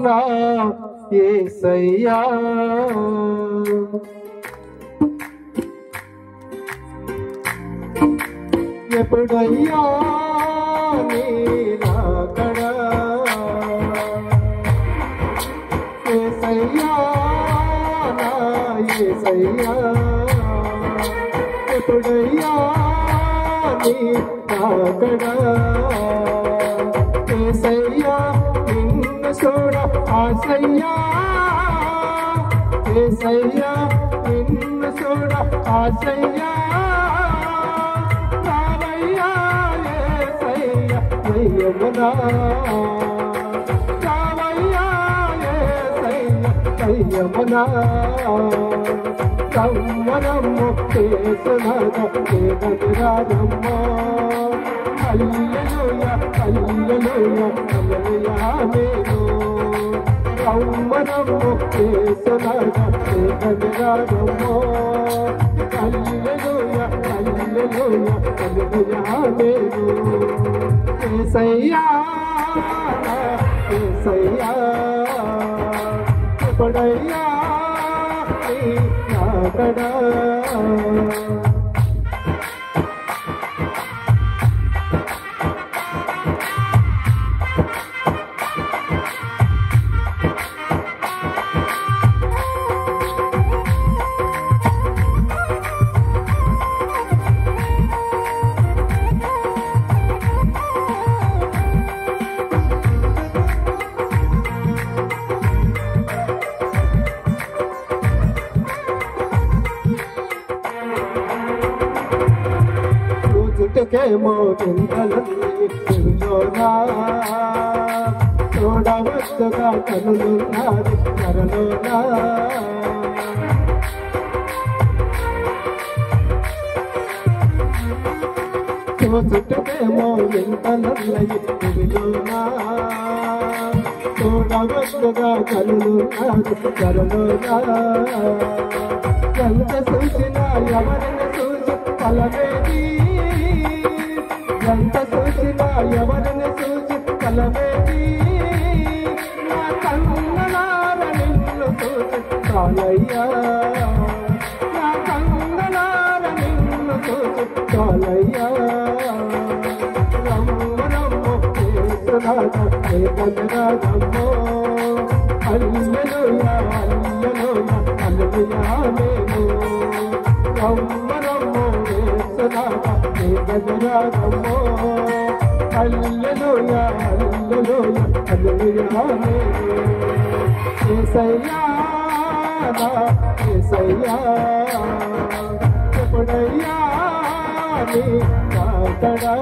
నా యేసయ్యా ఎప్పుడయ్యా నీ రాకడా యేసయ్యా నా యేసయ్యా ఎప్పుడయ్యా నీ రాకడా యేసయ్యా నిన్ను చూడ ఆశయ్యా యేసయ్యా నిన్ను చూడ ఆశయ్యా రావయ్యా యేసయ్యా దయ్యమునా రావయ్యా యేసయ్యా దయ్యమునా సంవరము చేసునగా వేదవిరారమ్మా హల్లెలూయా హల్లెలూయా హల్లెలూయా ఆమేను సంవరము చేసునగా వేదవిరారమ్మా హల్లెలూయా హల్లెలూయా హల్లెలూయా ఆమేను యేసయ్యా యేసయ్యా ఎప్పుడయ్యా నీ రాకడా చూచుటకేమో చింతలన్నీ చెవిలోనా చూడవచ్చుగా కనులున్నాది కరలోనా చూచుటకేమో చింతలన్నీ చెవిలోనా చూడవచ్చుగా కనులున్నాది కరలోనా ఎంత చూసినా ఎవరిని చూసి ఫలమేది ఎంత చూసినా ఎవరిని చూసి ఫలమేది నా కన్నలార నిన్ను చూసి చాలయ్యా నా కన్నలార నిన్ను చూసి చాలయ్యా రమ్ము రమ్ము చేసునాథ ఏకరాజమ్మో హల్లెలూయా హల్లెలూయా హల్లెలూయా ఆమేను రమ్ము రమ్ము చేసునాథ ఏకరాజమ్మో హల్లెలూయా హల్లెలూయా హల్లెలూయా ఆమేను యేసయ్యా నా యేసయ్యా ఎప్పుడయ్యా నీ రాకడా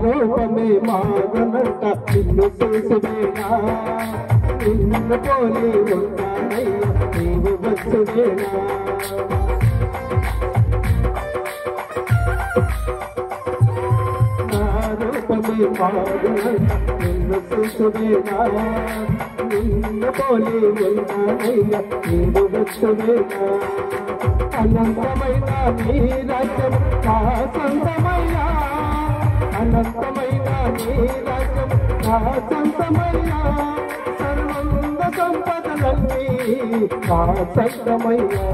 రూపమే మాగనంట నిన్ను చూసివేనా నిన్ను పోలి ఉంటానయ్యా నీవు వచ్చువేనా నా రూపమే మాగనంట నిన్ను చూసివేనా నిన్ను పోలి ఉంటానయ్యా నీవు వచ్చువేనా అనంతమైన నీ రాజ్యం నా సొంతమయ్యా అనంతమైన నీ రాజ్యం నా సొంతమయ్యా సర్వంగ సంపదలన్నీ నా సొంతమయ్యా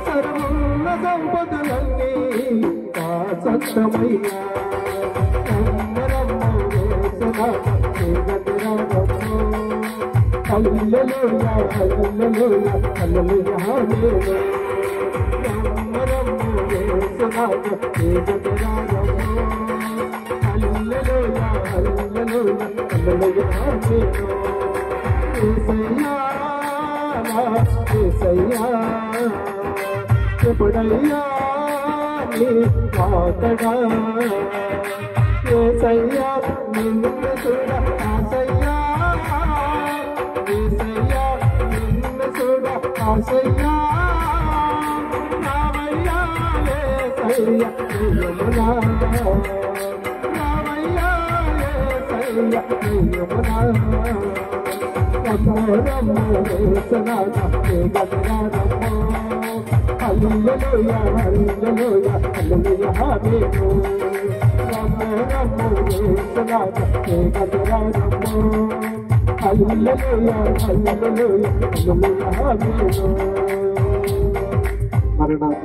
సర్వంగ సంపదలన్నీ నా సొంతమయ్యా హల్లెలూయా హల్లెలూయా హల్లెలూయా ఆమేను హల్లెలూయా హల్లెలూయా హల్లెలూయా ఆమేను యేసయ్యా నా యేసయ్యా ఎప్పుడయ్యా నీ మాతడా యేసయ్యా నిన్ను చూడ ఆశయ్యా యేసయ్యా నిన్ను చూడ ఆశయ్యా రామయ్యా యేసయ్యా నిన్నునా రామయ్యా యేసయ్యా నిన్నునా రమ్మో రమ్మో యేసనాథ వేగనాథమ్మో హల్లెలూయా హల్లెలూయా హల్లెలూయా హామీను రమ్మో రమ్మో యేసనాథ వేగనాథమ్మో హల్లెలూయా హల్లెలూయా హల్లెలూయా హామీను మరణాత